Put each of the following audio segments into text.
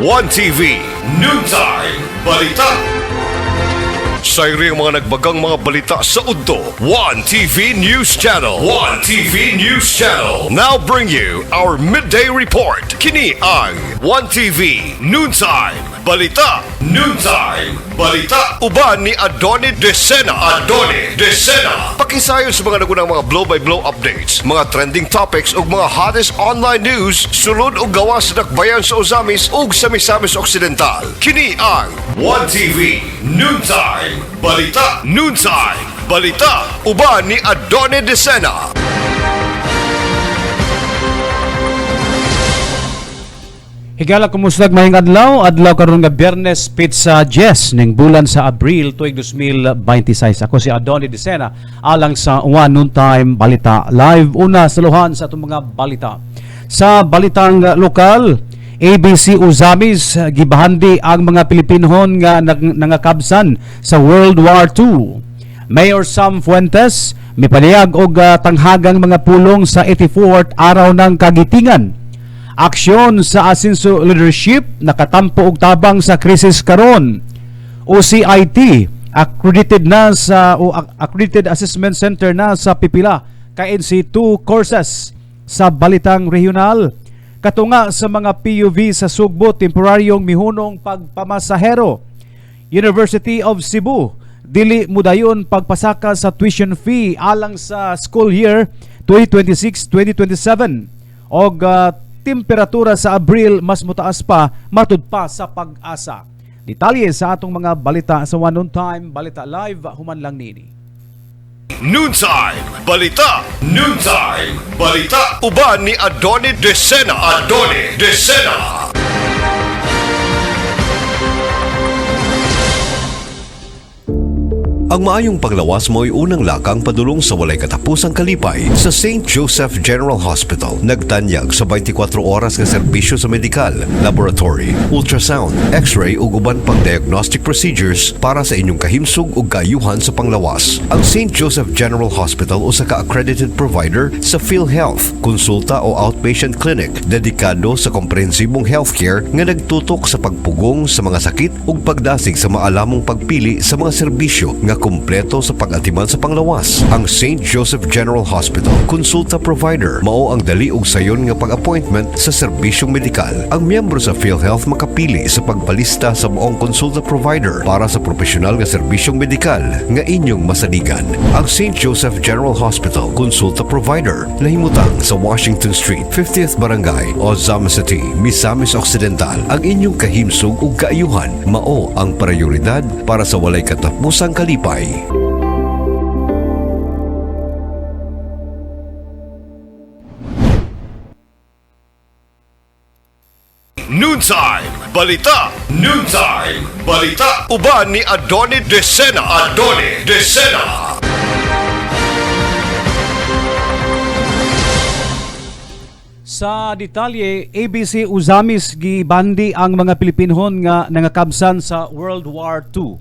1TV Noontime Balita. Sa iyong mga nagbagang mga balita sa udto, 1TV News Channel. 1TV News Channel now bring you our midday report. Kini ang 1TV Noontime Balita. Noontime Balita. Uban ni Adoni Desena. Adoni Desena. Pakisayon sa mga nagunang mga blow-by-blow updates, mga trending topics ug mga hottest online news sulod o gawa sa dakbayan sa Ozamis ug sa Misamis Occidental. Kini ang 1TV Noontime Balita. Noontime Balita. Uban ni Adoni Desena. Higala kumusta mayong adlaw karon nga Biyernes Pizza Jess ning bulan sa Abril tuig 2026. Ako si Adoni Desena alang sa One Noontime Balita Live. Una sa luhan sa atong mga balita. Sa balitang lokal, ABC Ozamis gibahandi ang mga Pilipinhon nga nangakabsan sa World War II. Mayor Sam Fuentes mipanayag og tanghagang mga pulong sa 84th araw ng kagitingan. Aksyon sa Asinso Leadership nakatampo og tabang sa krisis karon. OCIT accredited na sa Accredited Assessment Center na sa pipila ka NC2 courses sa balitang regional. Katunga sa mga PUV sa Sugbo temporaryong mihunong pagpamasahero. University of Cebu dili mudayon pagpasaka sa tuition fee alang sa school year 2026-2027 og temperatura sa Abril mas mutaas pa matud pa sa Pag-asa. Detalye sa atong mga balita sa One Noontime Balita Live human lang nini. Noontime Balita. Noontime Balita. Uban ni Adoni Desena. Adoni Desena. Ang maayong paglawas mo'y unang lakang padulong sa walay katapusang kalipay sa St. Joseph General Hospital. Nagtanyag sa 24 oras nga serbisyo sa medikal, laboratory, ultrasound, x-ray ug uban pang diagnostic procedures para sa inyong kahimsog ug kaayuhan sa panglawas. Ang St. Joseph General Hospital usa ka accredited provider sa PhilHealth, konsulta o outpatient clinic dedikado sa komprehensibong healthcare nga nagtutok sa pagpugong sa mga sakit ug pagdasig sa maalamong pagpili sa mga serbisyo nga kumpleto sa pag-atiman sa panglawas. Ang St. Joseph General Hospital konsulta provider mao ang dali og sayon nga pag-appointment sa serbisyong medikal. Ang miyembro sa PhilHealth makapili sa pagpalista sa maong konsulta provider para sa profesional nga serbisyong medikal nga inyong masaligan. Ang St. Joseph General Hospital konsulta provider nahimutang sa Washington Street, 50th Barangay, Ozamis City, Misamis Occidental. Ang inyong kahimsog ug kaayuhan mao ang prioridad para sa walay katapusang kalipay. Noontime Balita. Noontime Balita. Uban ni Adoni Desena. Adoni Desena. Sa detalye, ABC Ozamis gibandi ang mga Pilipinhon nga nangakabsan sa World War II.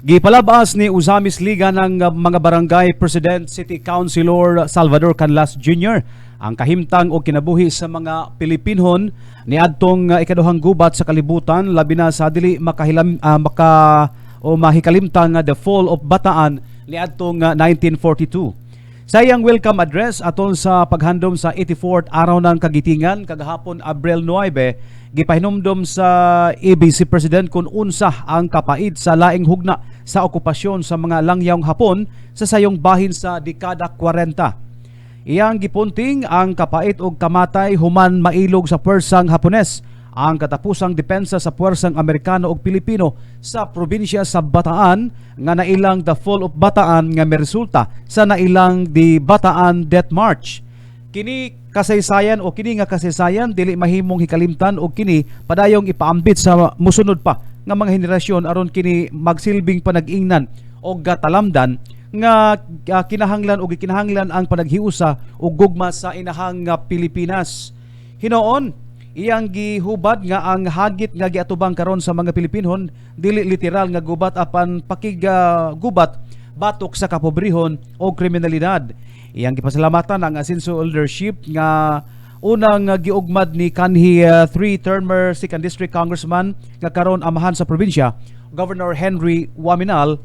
Gipalabas ni Ozamis Liga ng mga barangay President City Councilor Salvador Canlas Jr. ang kahimtang o kinabuhi sa mga Pilipinhon ni adtong ikaduhang gubat sa kalibutan labi na sa dili mahikalimtang the fall of Bataan ni adtong 1942. Sa iyang welcome address aton sa paghandom sa 84th araw ng kagitingan kagahapon Abril 9, gipahinumdom sa ABC President kung unsa ang kapait sa laing hugna sa okupasyon sa mga langyawng Hapon sa sayong bahin sa dekada 40. Iyang gipunting ang kapait og kamatay human mailog sa puwersang Hapones ang katapusang depensa sa puwersang Amerikano ug Pilipino sa probinsya sa Bataan nga nailang the fall of Bataan nga miresulta sa nailang di Bataan Death March. Kini kasaysayan o kini nga kasaysayan dili mahimong hikalimtan o kini padayong ipaambit sa musunod pa nga mga henerasyon aron kini magsilbing panag-ingnan o gatalamdan nga kinahanglan o gikinahanglan ang panaghiusa o gugma sa inahang Pilipinas. Hinoon, iyang gihubad nga ang hagit nga giatubang karon sa mga Pilipinhon dili literal nga gubat apan pakigubat batok sa kapobrehon o kriminalidad. Iyang gipasalamatan ang Asinso Leadership nga unang giugmad ni kanhi three-termer 2nd District Congressman nga karon amahan sa probinsya, Governor Henry Waminal,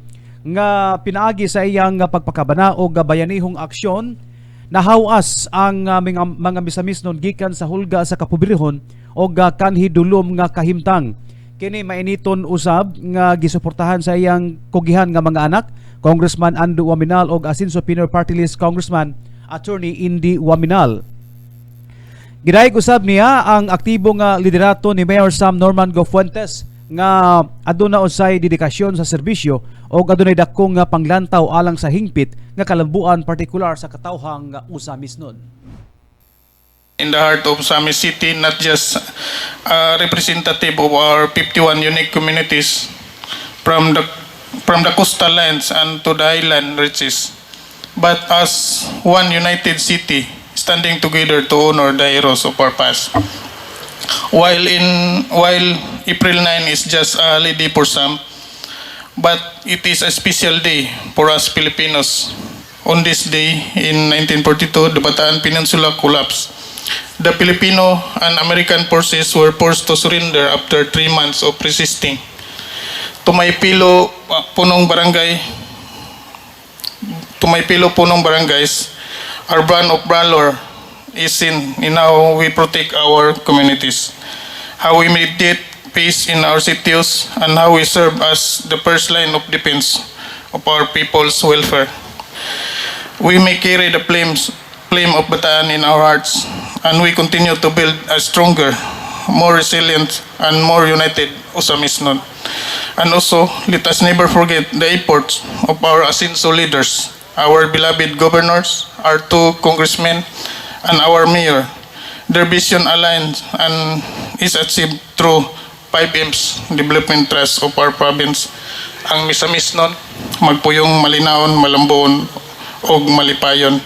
nga pinaagi sa iyang pagpakabana og bayanihong aksyon. Nahawas ang mga misamis nun gikan sa hulga sa kapobrehon og kanhi dulom nga kahimtang. Kini mainiton usab nga gisuportahan sa iyang kugihan nga mga anak, Congressman Ando Waminal og Asinso Pinoy Party List Congressman Attorney Indy Waminal. Gidayeg usab niya ang aktibo nga liderato ni Mayor Sam Norman Go Fuentes nga aduna usay dedikasyon sa serbisyo o adunay dakong nga panglantaw alang sa hingpit nga kalambuan partikular sa katawhang usamis nun. In the heart of Sami City, not just a representative of our 51 unique communities from the coastal lands and to the highland reaches, but as one united city standing together to honor the heroes of our past. While April 9 is just a holiday for some, but it is a special day for us Filipinos. On this day in 1942, the Bataan Peninsula collapsed. The Filipino and American forces were forced to surrender after 3 months of resisting. Tumaypilo punong barangays, our brand of valor is in how we protect our communities, how we mediate peace in our cities, and how we serve as the first line of defense of our people's welfare. We may carry the flame of Bataan in our hearts, and we continue to build a stronger, more resilient, and more united Usamis-Nun. And also, let us never forget the efforts of our Asinso leaders, our beloved governors, our 2 congressmen, and our mayor. Their vision aligns and is achieved through 5M's Development Trust of our province. Ang misamis nun, magpuyong malinaon, malambuon, o malipayon.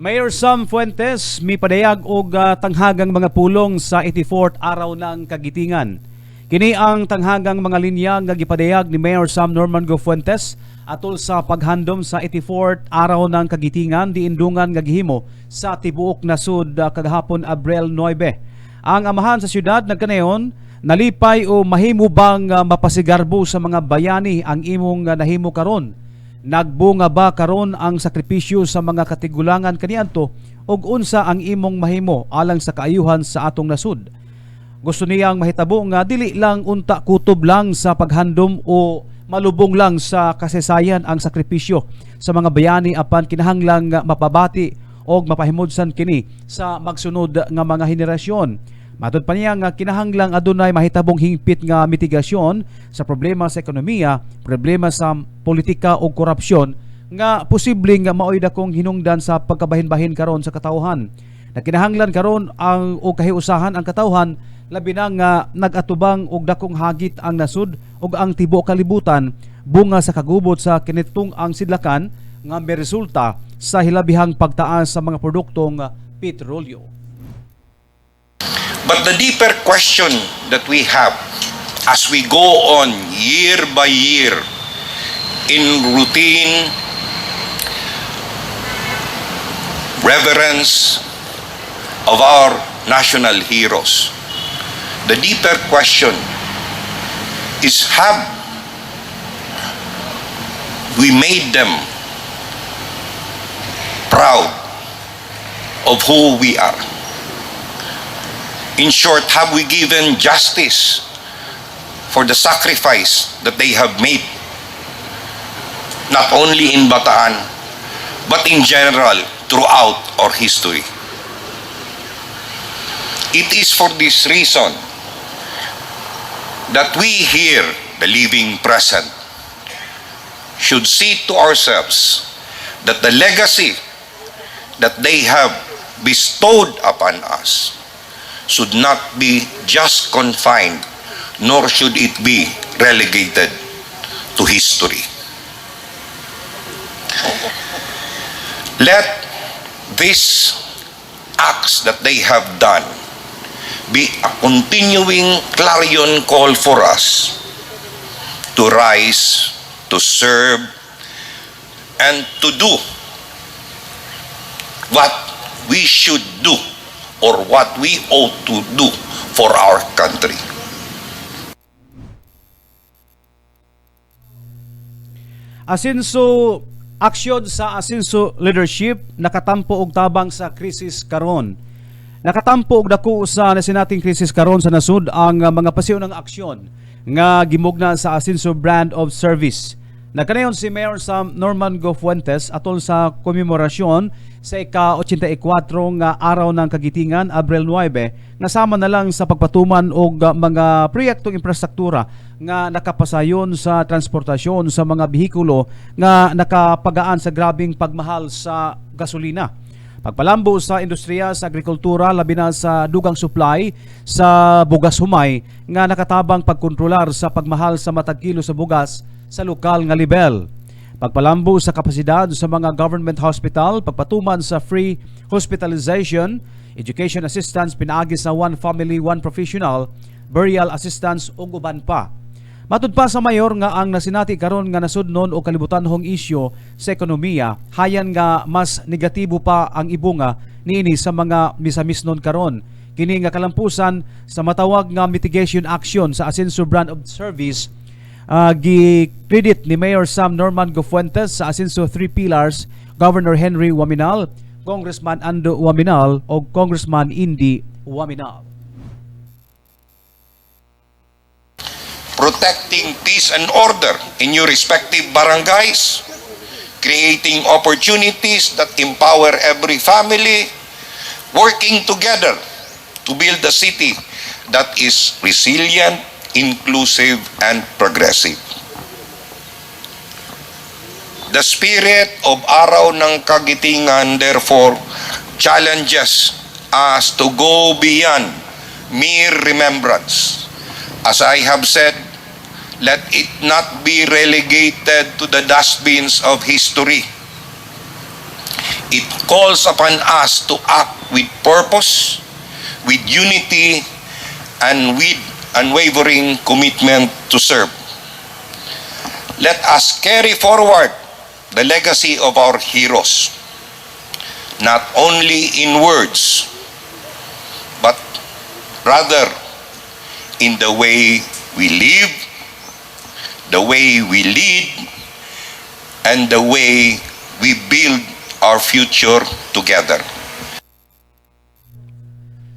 Mayor Sam Fuentes mipadayag og tanghagang mga pulong sa 84th araw ng kagitingan. Kini ang tanghagang mga linya nga gipadayag ni Mayor Sam Norman Go Fuentes atol sa paghandom sa 84th araw ng kagitingan diindungan nga gihimo sa tibuok nasud kagahapon Abril 9. Ang amahan sa syudad nagkanayon nalipay o mahimo bang mapasigarbo sa mga bayani ang imong nahimo karon? Nagbunga ba karon ang sakripisyo sa mga katigulangan kaniadto ug unsa ang imong mahimo alang sa kaayuhan sa atong nasud? Gusto niyang mahitabo nga dili lang unta kutob lang sa paghandom o malubong lang sa kasaysayan ang sakripisyo sa mga bayani apan kinahanglang mapabati o mapahimudsan kini sa magsunod nga mga henerasyon. Matod pa niya nga kinahanglang adunay mahitabong hingpit nga mitigasyon sa problema sa ekonomiya, problema sa politika o korupsyon nga posibleng maoy dakong hinungdan sa pagkabahin-bahin karon sa katawhan. Nakinahanglan karon ang o kahiusahan ang katawhan labi na nga nagatubang og dakong hagit ang nasud ug ang tibuok kalibutan bunga sa kagubot sa kinitong ang sidlakan nga may resulta sa hilabihang pagtaas sa mga produktong petrolyo. But the deeper question that we have as we go on year by year in routine reverence of our national heroes, the deeper question is, have we made them proud of who we are? In short, have we given justice for the sacrifice that they have made, not only in Bataan, but in general throughout our history? It is for this reason that we here, the living present, should see to ourselves that the legacy that they have bestowed upon us should not be just confined, nor should it be relegated to history. Let these acts that they have done be a continuing clarion call for us to rise, to serve, and to do what we should do or what we ought to do for our country. Asinso aksyon sa Asinso leadership nakatampo og tabang sa krisis karon. Nakatampo og dako sa nasinating krisis karon sa nasud ang mga pasiunang aksyon nga gimugna sa Asinso brand of service. Nagkanayon si Mayor Sam Norman Go Fuentes atol sa komemorasyon sa ika-84 nga araw ng kagitingan Abril 9 nga sama na lang sa pagpatuman og mga proyektong infrastruktura nga nakapasayon sa transportasyon sa mga behikulo nga nakapagaan sa grabing pagmahal sa gasolina. Pagpalambo sa industriya sa agrikultura labi na sa dugang supply sa bugas humay nga nakatabang pagkontrolar sa pagmahal sa matag kilo sa bugas sa lokal nga level. Pagpalambo sa kapasidad sa mga government hospital, pagpatuman sa free hospitalization, education assistance pinaagi sa one family, one professional, burial assistance ug uban pa. Matud pa sa mayor nga ang nasinati karon nga nasudnon o kalibutanhong isyu sa ekonomiya, hayan nga mas negatibo pa ang ibunga niini sa mga misamisnon karon. Kini nga kalampusan sa matawag nga mitigation action sa Asinso brand of service, gi-credit ni Mayor Sam Norman Go Fuentes sa Asinso 3 Pillars, Governor Henry Waminal, Congressman Ando Waminal o Congressman Indy Waminal. Protecting peace and order in your respective barangays, creating opportunities that empower every family, working together to build a city that is resilient, inclusive, and progressive. The spirit of Araw ng Kagitingan therefore challenges us to go beyond mere remembrance. As I have said, let it not be relegated to the dustbins of history. It calls upon us to act with purpose, with unity, and with unwavering commitment to serve. Let us carry forward the legacy of our heroes, not only in words, but rather in the way we live, the way we lead, and the way we build our future together.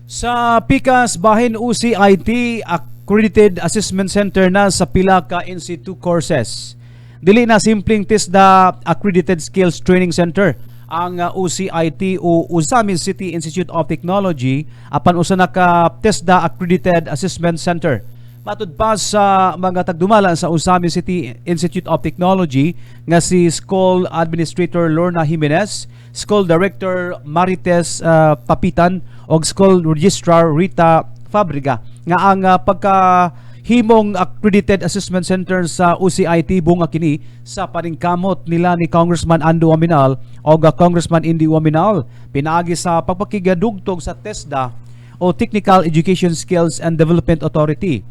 Sa PICAS Bahin UCIT Accredited Assessment Center na sa pila ka NC2 courses. Dili na simpleng TESDA Accredited Skills Training Center ang UCIT o Uzami City Institute of Technology apan usa na ka TESDA Accredited Assessment Center. Matud pa sa mga tagdumala sa Uzami City Institute of Technology nga si School Administrator Lorna Jimenez, School Director Marites Papitan o School Registrar Rita Fabriga nga ang pagkahimong Accredited Assessment Center sa UCIT bunga kini sa paningkamot nila ni Congressman Ando Waminal o Congressman Indy Waminal pinaagi sa pagpakigadugtog sa TESDA o Technical Education Skills and Development Authority.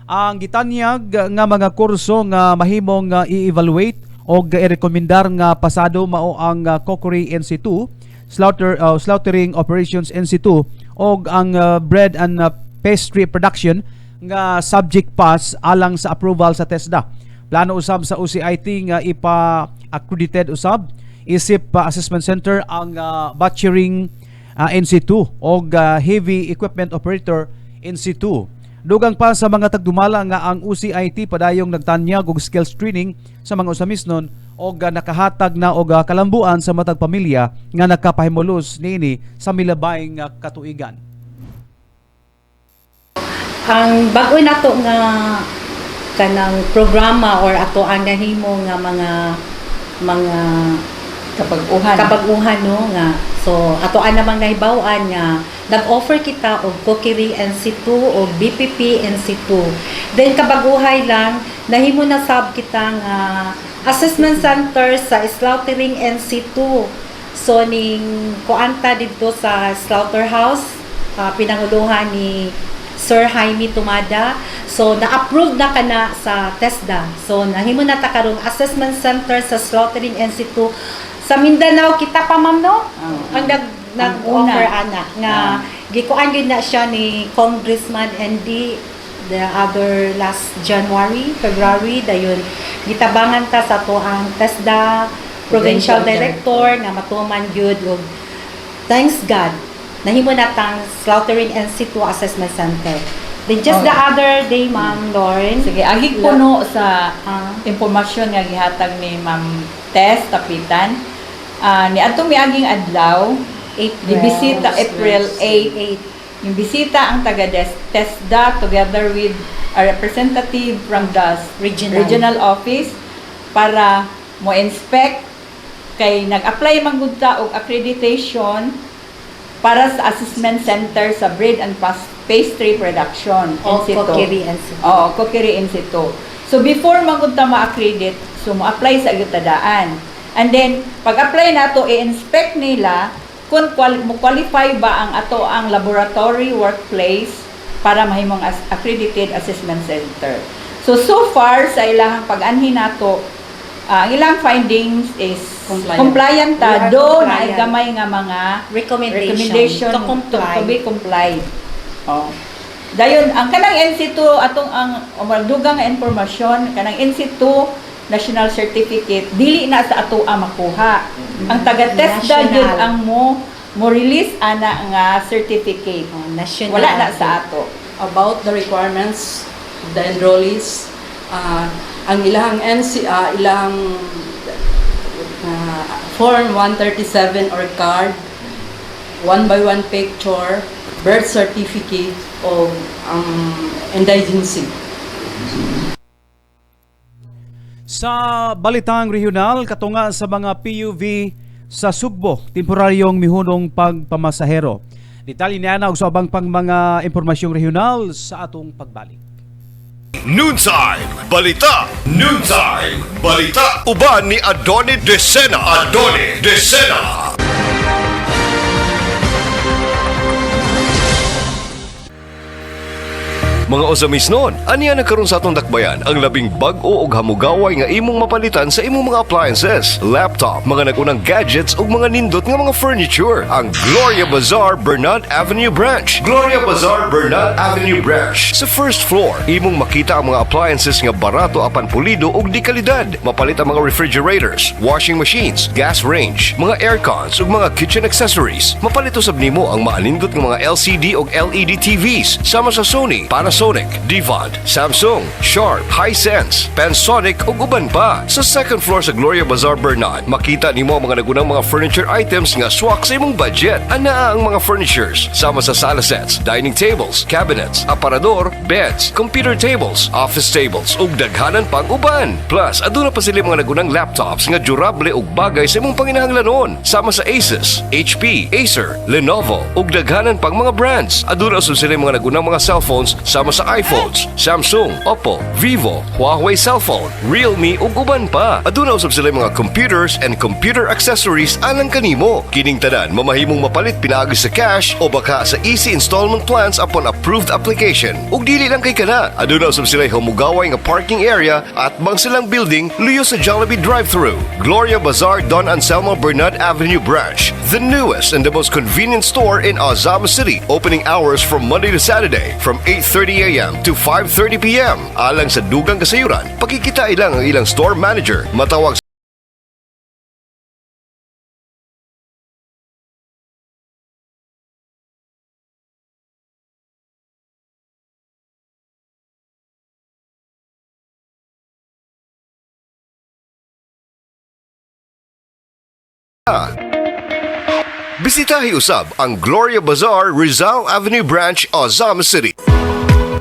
Ang gitanyag nga mga kurso nga mahimong i-evaluate o i-rekomendar nga pasado mao ang Cookery NC2, Slaughtering Operations NC2 o ang Bread and Pastry Production nga subject pass alang sa approval sa TESDA. Plano usab sa UCIT nga ipa-accredited usab isip assessment center ang butchering NC2 o heavy equipment operator NC2. Dugang pa sa mga tagdumala nga ang UCIT padayong nagtanyag og skills training sa mga usamisnon o nakahatag na og kalambuan sa matag pamilya nga nakapahimulos niini sa milabay nga katuigan. Ang bago nato nga kanang programa or ato ang nahimo nga mga kabaguhan no nga so ato ang namang nahibaw-an nga nag-offer kita og Cookery NC2 o BPP NC2. Then kabaguhay lang nahimo na sab kita nga assessment center sa Slaughtering NC2. So ning kuanta dito sa slaughterhouse pinanguluhan ni Sir Jaime Tumada. So na-approve na kana sa TESDA. So nahimo na ta karong assessment center sa Slaughtering NC2 sa Mindanao kita pa ma'am no? Ang nag-offer ana nga gikuan gyud na siya ni Congressman ND the other last February dayon gitabangan ta sa to ang TESDA Provincial Director nga matuman gyud og thanks God nahimo na tang Slaughtering and Situ Assessment Center. Then just the other day, Ma'am Lauren. Sige, agig puno sa impormasyon nga gihatag ni Ma'am Tess Tapitan. Ni atong miaging adlaw, bisita April 8. Yung bisita ang taga TESDA together with a representative from the regional office para mo inspect kay nag-apply man gud ta og accreditation para sa assessment center sa bread and pastry production in situ. Cookery and situ. Oo, cookery in situ. So before magud ta ma-accredit, so mo-apply sa gitadaan. And then pag-apply nato i-inspect nila kung mo qualify ba ang ato ang laboratory workplace para mahimong accredited assessment center. So far sa ilahang pag-anhi nato, ang ilang findings is compliant ta, do na ay gamay nga mga recommendation to be complied. Oh. Dayon ang kanang NC2 atong ang dugang nga impormasyon kanang NC2 national certificate dili na sa ato ang makuha. Ang taga TESDA jud ang mo release ana nga certificate. Wala na sa ato. About the requirements of the enrollees, ang ilang ilang Form 137 or card, 1-by-1 picture, birth certificate of indigency. Sa balitang regional, katunga sa mga PUV sa Sugbo, temporaryong mihunong pagpamasahero. Detalye niya na og sa ubang pang mga impormasyong regional sa atong pagbalik. Noontime Balita. Noontime Balita. Uban ni Adoni Desena. Adoni Desena. Mga osamis noon, aniya nagkaroon sa atong dakbayan ang labing bag-o og hamugaway nga imong mapalitan sa imong mga appliances, laptop, mga nagunang gadgets ug mga nindot nga mga furniture. Ang Gloria Bazaar Bernat Avenue Branch. Gloria Bazaar Bernat Avenue Branch. Sa first floor, imong makita ang mga appliances nga barato apan pulido ug di kalidad. Mapalit ang mga refrigerators, washing machines, gas range, mga aircons ug mga kitchen accessories. Mapalit usab nimo ang maanindot nga mga LCD ug LED TVs sama sa Sony, Panasonic, Devon, Samsung, Sharp, Hisense, Panasonic ug uban pa. Sa second floor sa Gloria Bazaar Bernat, makita nimo ang mga nagunang mga furniture items nga swak sa imong budget. Anaa ang mga furnitures sama sa sala sets, dining tables, cabinets, aparador, beds, computer tables, office tables ug daghanan pang uban. Plus, aduna pa sila mga nagunang laptops nga durable ug bagay sa imong panginahanglanon sama sa Asus, HP, Acer, Lenovo ug daghanan pang mga brands. Aduna usab sila mga nagunang mga cellphones sama sa iPhones, Samsung, Oppo, Vivo, Huawei cellphone, Realme ug uban pa. Aduna usab sila mga computers and computer accessories alang kanimo. Kining tanan mamahimong mapalit pinaagi sa cash o baka sa easy installment plans upon approved application. Ug dili lang kay kana, aduna usab sila humugaway nga parking area at bang silang building luyo sa Jollibee drive-thru. Gloria Bazaar Don Anselmo Bernat Avenue Branch, the newest and the most convenient store in Ozama City. Opening hours from Monday to Saturday from 8:30 a.m. to 5:30 p.m. Alang sa dugang kasayuran, pakikita ilang ang ilang store manager. Matawag bisitahi usab ang Gloria Bazaar Rizal Avenue Branch, Ozama City.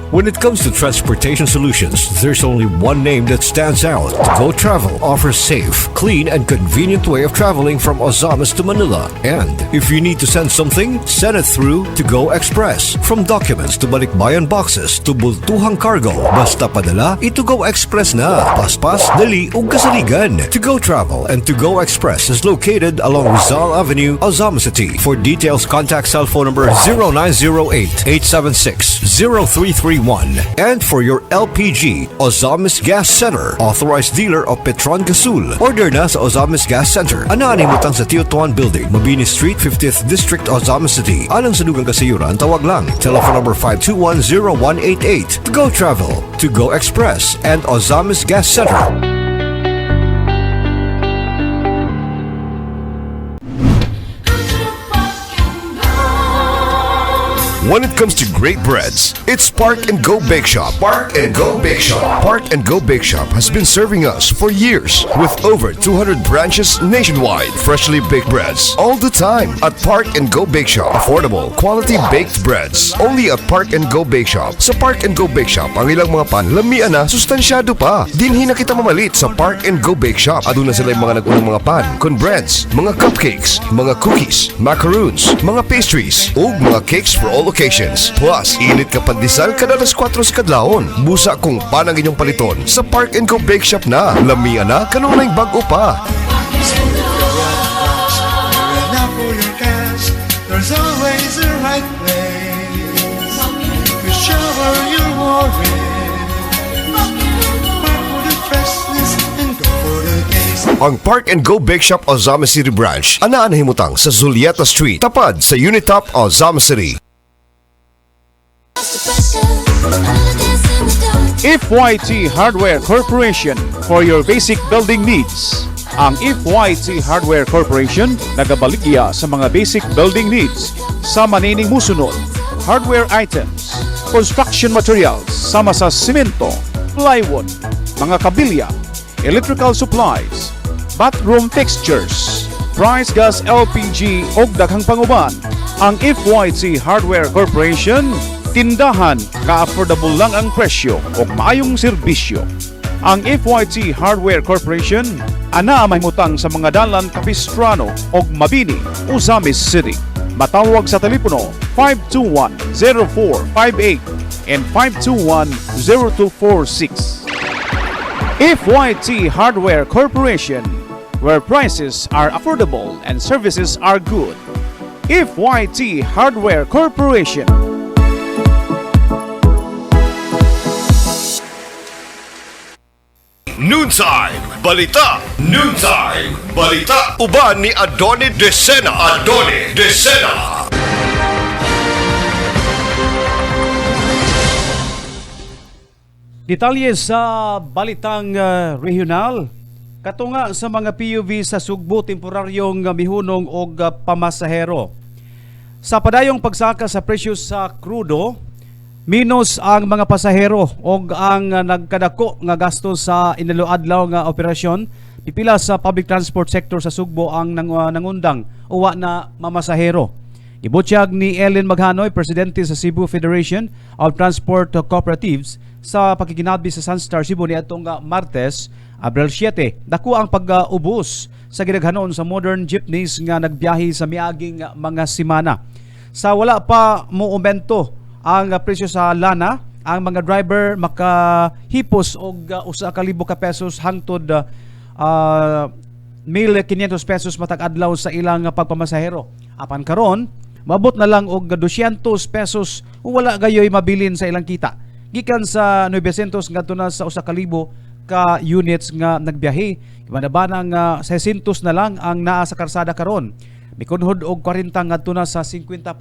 When it comes to transportation solutions, there's only one name that stands out. Go Travel offers safe, clean, and convenient way of traveling from Ozamas to Manila. And if you need to send something, send it through To Go Express. From documents to balikbayan boxes to bultuhang cargo, basta padala, To Go Express na. Paspas, dali, ug kasaligan. To Go Travel and To Go Express is located along Rizal Avenue, Ozama City. For details, contact cell phone number 0908-876-0331 931. And for your LPG, Ozamis Gas Center, authorized dealer of Petron Gasul. Order na sa Ozamis Gas Center. Anaan himutang sa Teotuan Building, Mabini Street, 50th District, Ozamis City. Alang sa dugang kasayuran, tawag lang. Telephone number 521-0188. To Go Travel, To Go Express, and Ozamis Gas Center. When it comes to great breads, it's Park and Go Bake Shop. Park and Go Bake Shop. Park and Go Bake Shop has been serving us for years with over 200 branches nationwide. Freshly baked breads all the time at Park and Go Bake Shop. Affordable, quality baked breads only at Park and Go Bake Shop. Sa Park and Go Bake Shop, ang ilang mga pan lamian na, sustansyado pa. Dinhi na kita mamalit sa Park and Go Bake Shop. Aduna sila yung mga nagunang mga pan, con breads, mga cupcakes, mga cookies, macaroons, mga pastries, ug mga cakes for all occasions. Plus, init ka pandesal kada alas 4 sa kadlawon. Busa kung panang inyong paliton sa Park and Go Bake Shop na. Lamian na, kanunay bago pa. There's always a right place to shower your worries. Work for the freshness and go for the taste. Ang Park and Go Bake Shop Ozamis City Branch, anaan himutang sa Zulieta Street, tapad sa Unitop, Ozamis City. FYT Hardware Corporation for your basic building needs. Ang FYT Hardware Corporation nagabaligya sa mga basic building needs sa manining musunod: hardware items, construction materials sama sa simento, plywood, mga kabilya, electrical supplies, bathroom fixtures, price gas LPG ug daghang panguban. Ang FYT Hardware Corporation tindahan ka affordable lang ang presyo ug maayong serbisyo. Ang FYT Hardware Corporation ana mahimutang sa mga dalan Capistrano ug Mabini, Ozamis City. Matawag sa telepono 521-0458 and 521-0246. FYT Hardware Corporation, where prices are affordable and services are good. FYT Hardware Corporation. Noontime Balita. Noontime Balita. Uban ni Adoni Desena. Adoni Desena. Detalye sa balitang regional. Katunga sa mga PUV sa Sugbo, temporaryong mihunong og pamasahero. Sa padayong pagsaka sa presyo sa krudo, minus ang mga pasahero og ang nagkadako nga gasto sa inaluadlaw nga operasyon. Pipila sa public transport sector sa Sugbo ang nangundang uwa na mamasahero. Ibutyag ni Ellen Maghanoy, presidente sa Cebu Federation of Transport Cooperatives, sa pakikinabi sa Sunstar Cebu niadtong Martes, Abril 7. Dako ang pag-ubos sa gidaghanon sa modern jeepneys nga nagbiyahe sa miaging mga semana. Sa wala pa moumento ang presyo sa lana, ang mga driver makahipos og 1,000 ka pesos hangtod 1,500 pesos matag adlaw sa ilang pagpamasahero. Apan karon, mabot na lang og 200 pesos wala gayoy mabilin sa ilang kita. Gikan sa 900 ngadto na sa 1,000 ka units nga nagbiyahe. Ibanabana nga 600 na lang ang naa sa karsada karon. Mikunhod og 40 ngadto na sa 50%.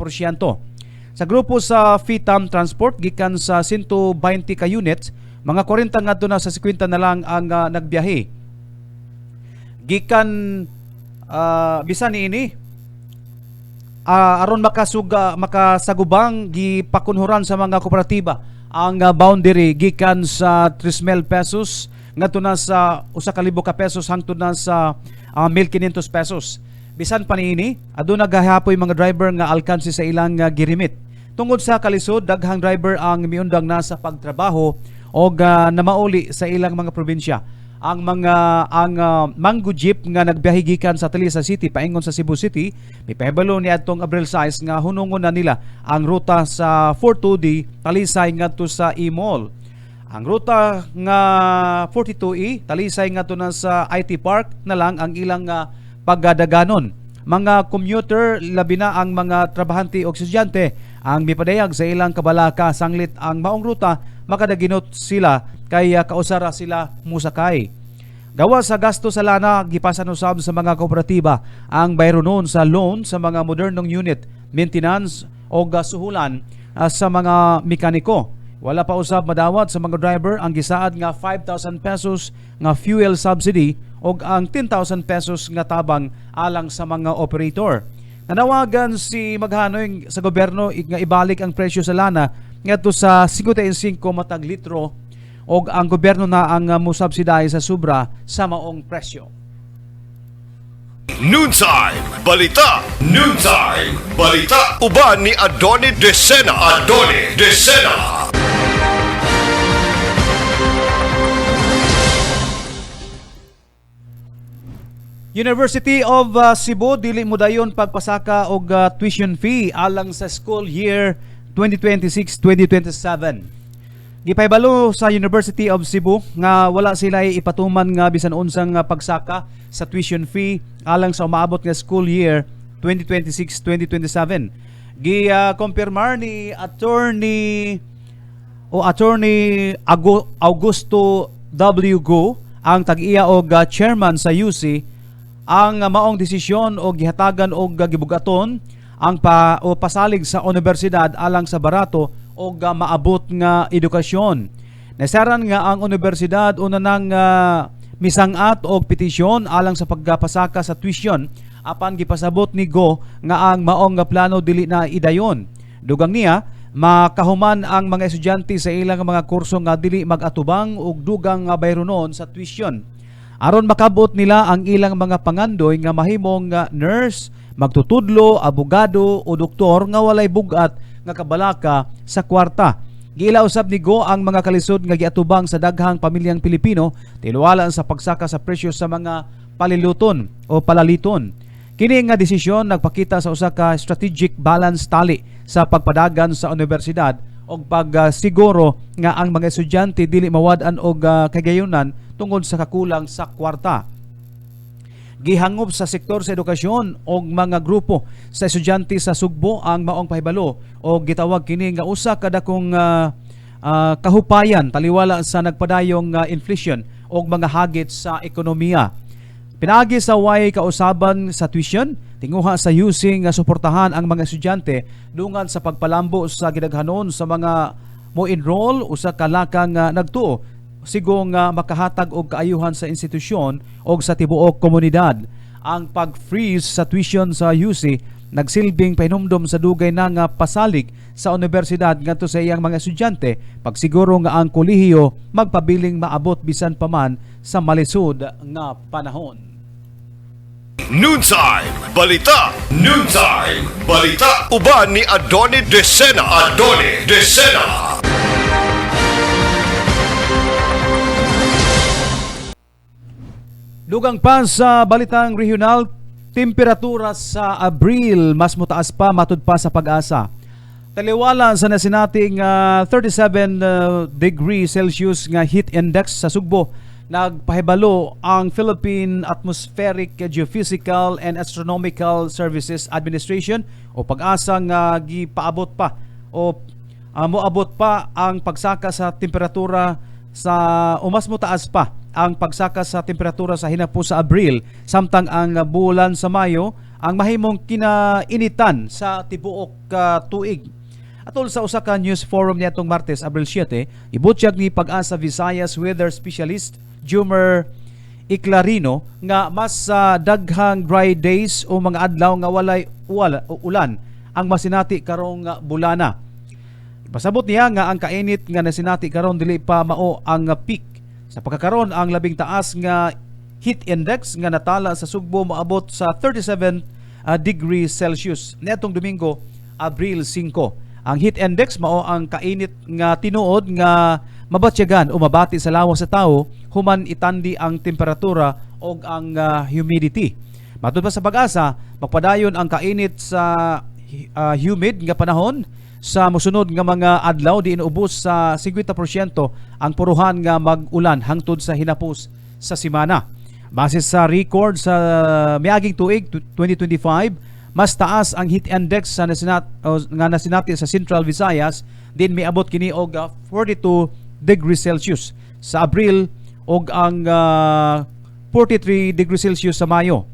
Sa grupo sa Fitam Transport, gikan sa 120 ka units, mga 40 ngadto na sa 50 na lang ang nagbiyahe. Gikan bisan niini aron makasagubang gipakunhuran sa mga kooperatiba ang boundary gikan sa 3,000 pesos ngadto na sa 1,000 ka pesos hangtod na sa 1,500 pesos. Bisan pa niini, aduna gahapoy mga driver nga alkansi sa ilang girimit. Tungod sa kalisod, daghang driver ang miundang na sa pagtrabaho o namauli sa ilang mga probinsya. Ang Mango Jeep nga nagbiyahe gikan sa Talisa City paingon sa Cebu City, mipahibalo ni adtong Abril 6 nga hunungon na nila ang ruta sa 420 Talisay ngadto sa E-Mall. Ang ruta nga 42E Talisay ngadto na sa IT Park na lang ang ilang pagdaganon. mga commuter labi na ang mga trabahante o estudyante ang mipadayag sa ilang kabalaka sanglit ang maong ruta makadaginot sila kay kausara sila musakay. Gawa sa gasto sa lana, gipasan usab sa mga kooperatiba ang bayronon sa loan sa mga modernong unit, maintenance o suhulan sa mga mekaniko. Wala pa usab madawat sa mga driver ang gisaad nga 5,000 pesos nga fuel subsidy o ang 10,000 pesos nga tabang alang sa mga operator. Nanawagan si Maghanoy sa gobyerno nga ibalik ang presyo sa lana ngadto sa 55 matag litro o ang gobyerno na ang musubsidize sa sobra sa maong presyo. Noontime Balita. Noontime Balita. Uban ni Adoni Desena. Adoni Desena. University of Cebu dili mo dayon pagpasaka og tuition fee alang sa school year 2026-2027. Gipaybalo sa University of Cebu nga wala sila ipatuman nga bisan unsang pagsaka sa tuition fee alang sa umaabot nga school year 2026-2027. Gi-confirmar ni Attorney Augusto W. Go ang tag-iya og chairman sa UC ang maong desisyon o gihatagan o gibugaton ang pasalig sa universidad alang sa barato o maabot nga edukasyon. Nasaran nga ang universidad una nang misangat og petisyon alang sa pagpasaka sa tuition apan gipasabot ni Go nga ang maong plano dili na idayon. Dugang niya makahuman ang mga estudyante sa ilang mga kurso nga dili magatubang og dugang nga bayronon sa tuition. Aron makabot nila ang ilang mga pangandoy nga mahimong nurse, magtutudlo, abogado o doktor nga walay bugat nga kabalaka sa kwarta. Giila usab ni Go ang mga kalisod nga giatubang sa daghang pamilyang Pilipino tinuwalan sa pagsaka sa presyo sa mga paliluton o palaliton. Kini nga desisyon nagpakita sa usa ka strategic balance tali sa pagpadagan sa universidad og pagsiguro nga ang mga estudyante dili mawad-an og kagayunan tungod sa kakulang sa kwarta. Gihangop sa sektor sa edukasyon og mga grupo sa estudyante sa Sugbo ang maong pahibalo o gitawag kini nga usa ka dakong kahupayan taliwala sa nagpadayong inflation og mga hagit sa ekonomiya. Pinaagi sa way kausaban sa tuition, tinguha sa UC nga suportahan ang mga estudyante dungan sa pagpalambo sa gidaghanon sa mga mo-enroll usa ka lakang nagtuo sigong makahatag og kaayuhan sa institusyon o sa tibuok komunidad. Ang pag-freeze sa tuition sa UC nagsilbing pahinumdom sa dugay na nga pasalig sa universidad ngadto sa iyang mga estudyante pagsiguro nga ang kolehiyo magpabiling maabot bisan pa man sa malisod nga panahon. Noontime Balita. Noontime Balita. Uban ni Adoni Desena. Adoni Desena. Dugang pa sa balitang regional, temperatura sa Abril mas mutaas pa matud pa sa Pag-asa. Taliwala sa nasinating 37 degree Celsius nga heat index sa Sugbo, nagpahibalo ang Philippine Atmospheric, Geophysical and Astronomical Services Administration o Pag-asa nga gipaabot pa o moabot pa ang pagsaka sa temperatura sa mas mutaas pa ang pagsaka sa temperatura sa hinapos sa Abril samtang ang bulan sa Mayo ang mahimong kinainitan sa tibuok tuig. Atol sa usa ka news forum niadtong Martes, Abril 7, ibutyag ni Pag-asa Visayas weather specialist Jumer Iclarino nga mas daghang dry days o mga adlaw nga walay ulan ang masinati karong bulana. Pasabot niya nga ang kainit nga nasinati karon dili pa mao ang peak. Sa pagkakaroon ang labing taas nga heat index nga natala sa Sugbo moabot sa 37 degrees Celsius netong Domingo, Abril 5. Ang heat index mao ang kainit nga tinuod nga mabatyagan o mabati sa lawas sa tao human itandi ang temperatura o ang humidity. Matud pa sa Pag-asa, magpadayon ang kainit sa humid nga panahon sa mosunod nga mga adlaw diin ubos sa 50% ang puruhan nga mag-ulan hangtod sa hinapos sa semana. Base sa record sa miaging tuig 2025, mas taas ang heat index sa nga nasinati sa Central Visayas, din miabot kini og 42 degrees Celsius sa Abril og ang 43 degrees Celsius sa Mayo.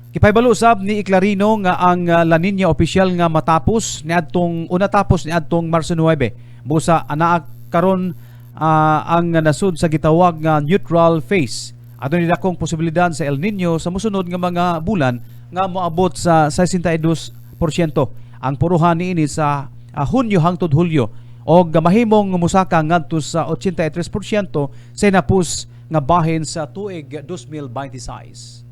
Kipaybalo usab ni Iklarino nga ang La Nina opisyal nga matapos niadtong Marso 9. Busa anaa karon ang nasud sa gitawag nga neutral phase. Adto ni dakong posibilidad sa El Nino sa mosunod nga mga bulan nga moabot sa 62%. Ang puruhan niini sa Hunyo hangtod Hulyo og mahimong musaka ngadto sa 83% sa napus nga bahin sa tuig 2026.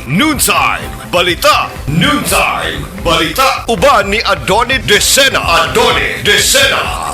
Noontime Balita. Noontime Balita. Uban ni Adoni Desena. Adoni Desena.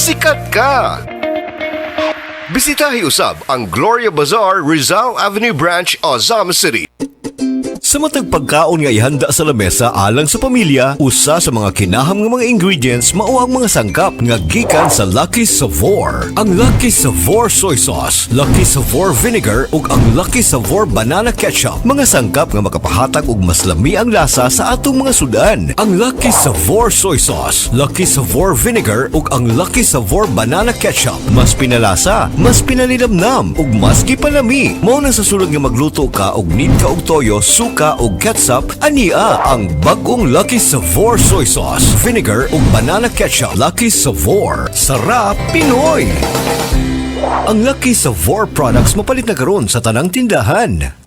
Sikat ka! Bisitahi usab ang Gloria Bazaar, Rizal Avenue Branch, Ozam City. Sa matag pagkaon nga ihanda sa lamesa alang sa pamilya, usa sa mga kinaham nga mga ingredients mao ang mga sangkap nga gikan sa Lucky Savor. Ang Lucky Savor soy sauce, Lucky Savor vinegar ug ang Lucky Savor banana ketchup, mga sangkap nga makapahatag og mas lami ang lasa sa atong mga sudan. Ang Lucky Savor soy sauce, Lucky Savor vinegar ug ang Lucky Savor banana ketchup, mas pinalasa, mas pinalilamnam ug mas gipalami. Mao na sa sulod nga magluto ka og need ka og toyo, suka o ketchup, ania ang bagong Lucky Savor soy sauce, vinegar o banana ketchup. Lucky Savor, sarap Pinoy! Ang Lucky Savor products mapalit na karon sa tanang tindahan.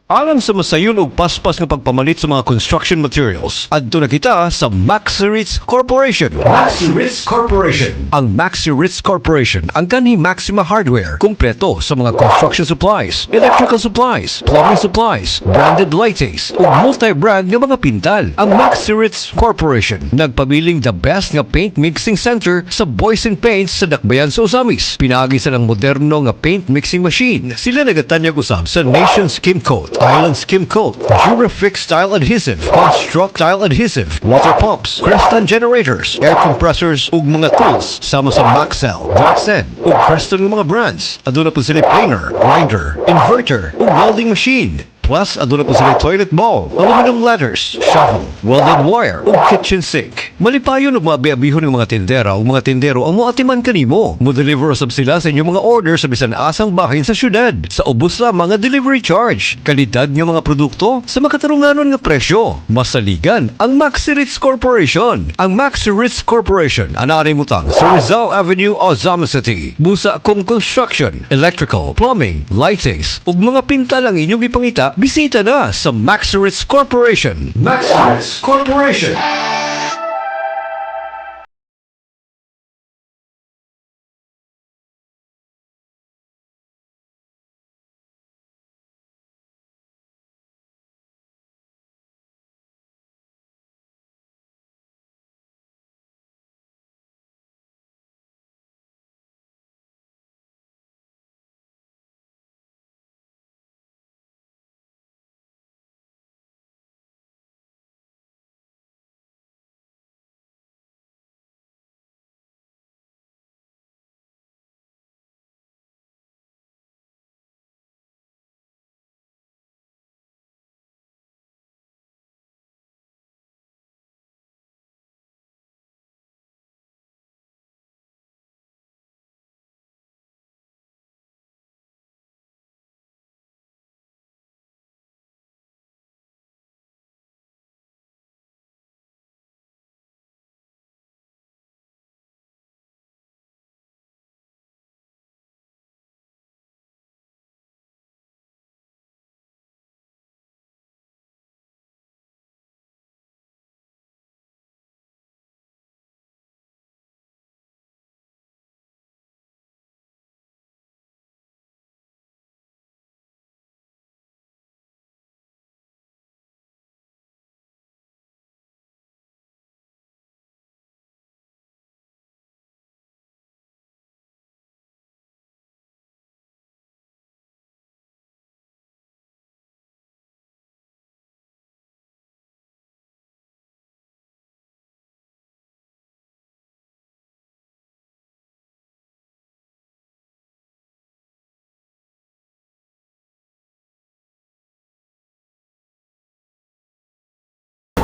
Alang sa masayon og paspas nga pagpamalit sa mga construction materials, adto na kita sa Maxi Ritz Corporation. Maxi Ritz Corporation. Ang Maxi Ritz Corporation ang kanhi Maxima Hardware, kumpleto sa mga construction supplies, electrical supplies, plumbing supplies, branded lightings, ug multi-brand nga mga pintal. Ang Maxi Ritz Corporation nagpabiling the best nga paint mixing center sa Boys and Paints sa Dakbayan sa Osamis. Pinaagi sa ng moderno nga paint mixing machine. Sila nagatanyag usab sa Nation Skim Coat, Island Skim Coat, Durafix Style Adhesive, Construct Style Adhesive, water pumps, Creston generators, air compressors ug mga tools sama sa Maxell, Vaxen ug Creston ng mga brands. Aduna po sila planer, grinder, inverter ug welding machine. Plus, aduna po sila toilet bowl, aluminum ladders, shovel, welded wire, ug kitchen sink. Malipayon og mabiabihon ng mga tindera o mga tindero ang moatiman kanimo. Mo-deliver usab sila sa inyong mga order sa bisan asang bahin sa syudad. Sa ubos la mga delivery charge, kalidad ng mga produkto sa makatarunganon nga presyo. Masaligan ang Maxi Ritz Corporation. Ang Maxi Ritz Corporation anari mutang sa Rizal Avenue, Ozama City. Busa kung construction, electrical, plumbing, lightings, ug mga pinta lang inyong ipangita, bisita na sa Maxi Ritz Corporation. Maxi Ritz Corporation.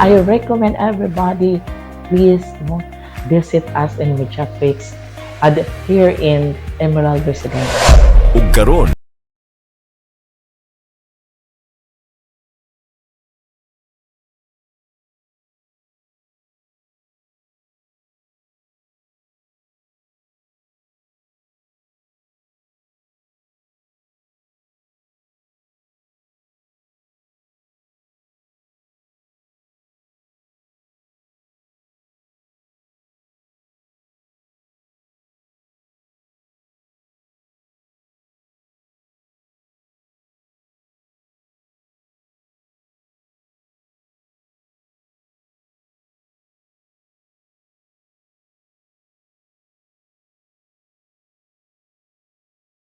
I recommend everybody, please, visit us in Michapix here in Emerald Residence. Ug karon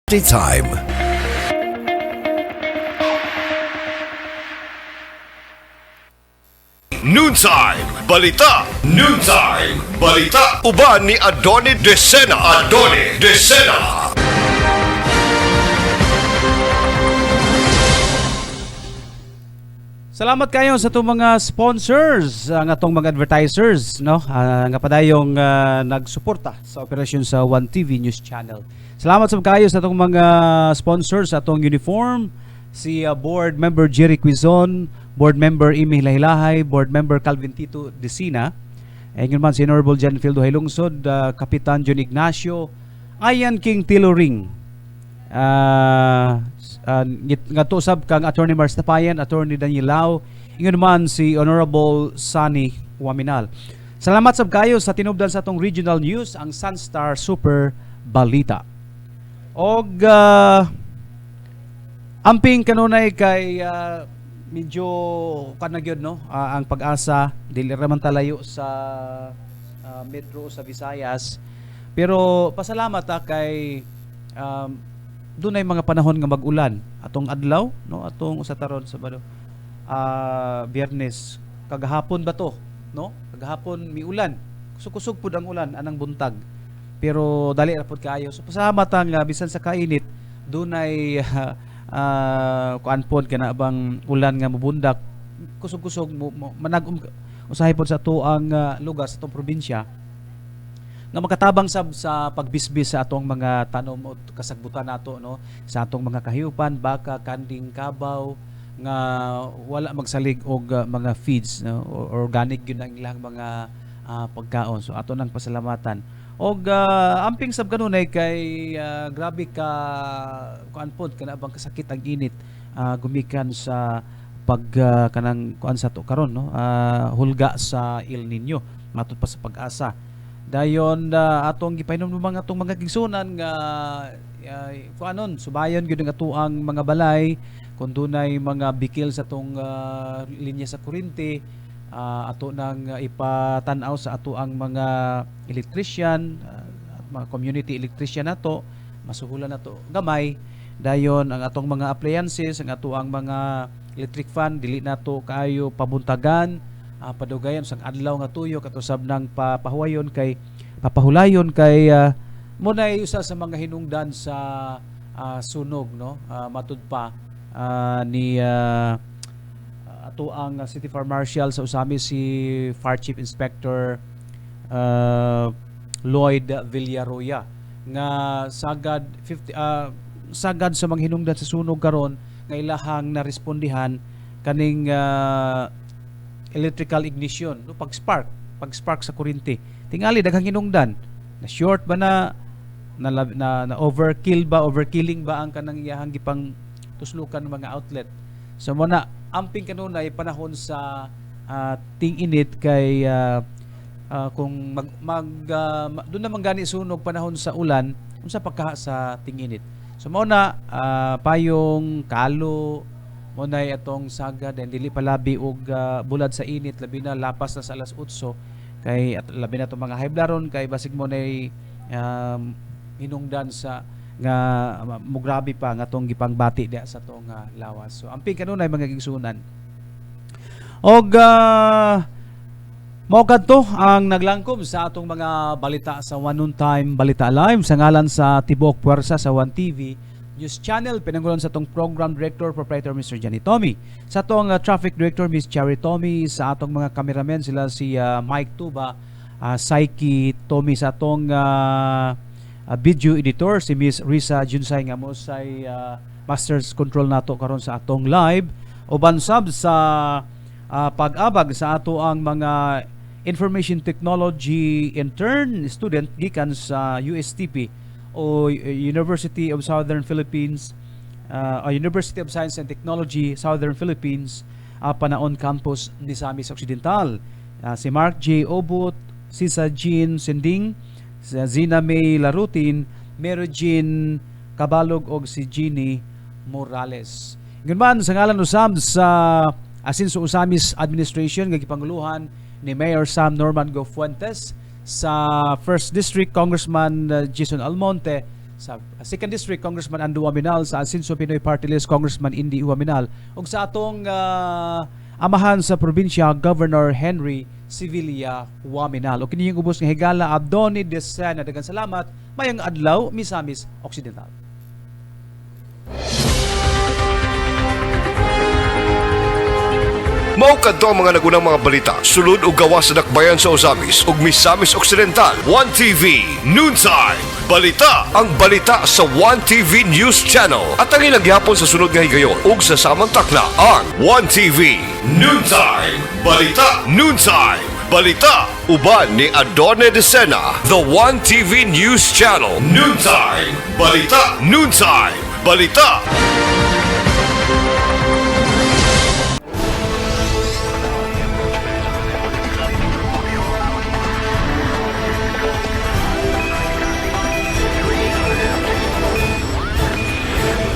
time. Noontime Balita. Noontime Balita. Uban ni Adoni Desena. Adoni Desena. Salamat kayo sa itong mga sponsors, ang atong mga advertisers, no? Nga padayong nagsuporta sa operasyon sa One TV News Channel. Salamat sa kayo sa itong mga sponsors, sa itong uniform, si Board Member Jerry Quizon, Board Member Imi Hilahilahay, Board Member Calvin Tito Decina, ngayon man si Honorable John Fildo Hailungsod, Kapitan John Ignacio, Ayan King Tiloring, nga to sab kang Attorney Mars Tapayan, Attorney Daniel Lau, ingon man si Honorable Sunny Waminal. Salamat sab kayo sa tinubdan sa atong regional news, ang Sunstar Super Balita. Og amping kanunay kay medyo kanagyod, no, ang pag-asa dili raman talayo sa metro sa Visayas, pero pasalamat kay dunay mga panahon nga mag-ulan atong adlaw, no, atong usa taron Sabado, Biyernes, kagahapon ba to, no, kagahapon mi ulan, kusog-kusog pud ang ulan anang buntag, pero dali ra pud kaayo. So pasalamat nga bisan sa kainit dunay kuan pod kana bang ulan nga mubundak kusog-kusog manag usahay pod sa ato ang lugar sa atong probinsya nga makatabang sab sa pagbisbis sa atong mga tanom o kasagbutan nato no, sa atong mga kahiyupan, baka, kanding, kabaw nga wala magsalig og mga feeds no, organic yun ang ilang mga pagkaon. So ato nang pasalamatan. Og amping sab kanunay kay grabe ka kuan pod kana bang kasakit ang init gumikan sa pag kanang kuan sa to karon no, hulga sa El Nino matud pa sa pag-asa. Dayon atong gipainom ng mga atong mga gigsunan nga kuanon subayon gyud ang atuang mga balay kung dunay mga bikil sa tong linya sa kuryente, ato nang ipatan-aw sa ato ang mga electrician, mga community electrician nato, masuhulan nato gamay. Dayon ang atong mga appliances, ang ato ang mga electric fan dili nato kaayo pabuntagan, padugayan sang adlaw nga tuyo katusab nang papahulayon kay munay usa sa mga hinungdan sa sunog no, matud pa ni ato ang City Fire Marshal sa usami si Fire Chief Inspector Lloyd Villaroya nga sagad sa mga hinungdan sa sunog karon nga ilahang narespondihan kaning electrical ignition no, pag-spark sa kuryente. Tingali daghang hinungdan na short ba na overkilling ba ang kanang iyahang gipang tuslukan ng mga outlet. So muna amping kanunay panahon sa ting-init kay kung doon naman gani sunog panahon sa ulan unsa pagkaha sa ting-init. So muna payong kalo monay atong sagad and dili palabi og bulad sa init labi na lapas na sa alas 8 kay labi na to mga high blaron kay basig mo nay hinungdan sa nga mugrabe pa nga tong gipangbati diha sa tong lawas. So amping kanunay mga gigsunan. Og mao kadto ang naglangkob sa atong mga balita sa One Noon Time Balita Live sa ngalan sa Tibok Puwersa sa One TV News Channel, pinanggulan sa atong Program Director Proprietor Mr. Johnny Tommy, sa atong Traffic Director Ms. Cherry Tommy, sa atong mga cameramen sila si Mike Tuba, Saiki Tommy, sa atong video editor si Ms. Risa Junsay nga mo say Masters Control nato karon sa atong live, uban sab sa pag-abag sa ato ang mga Information Technology intern student gikan sa USTP o University of Southern Philippines, University of Science and Technology Southern Philippines, Panaon Campus Misamis Occidental. Si Mark J. Obot, Sisa Jean Sending, Zina May Larutin, Mary Jean Cabalog og si Jeannie Morales. Ganman sa ngalan usab sa Asinso Usamis Administration nga gipanguluhan ni Mayor Sam Norman Go Fuentes, sa 1st District Congressman Jason Almonte, sa 2nd District Congressman Ando Huaminal, sa Asinso Pinoy Party List Congressman Indy Huaminal, ug sa atong amahan sa probinsya Governor Henry Sevilla Huaminal. O kining ubos nga higala Abdoni de Sena, daghang salamat, mayang adlaw Misamis Occidental. Mao kadto ang mga nagunang mga balita sulod ug gawas sa dakbayan sa Osamis ug Misamis Occidental. One TV Noontime Balita, ang balita sa One TV News Channel at ang ilang gihapon sa sunod nga higayon ug sa samang takna ang One TV Noontime Balita. Noontime Balita uban ni Adorne de Sena, the One TV News Channel. Noontime Balita. Noontime Balita.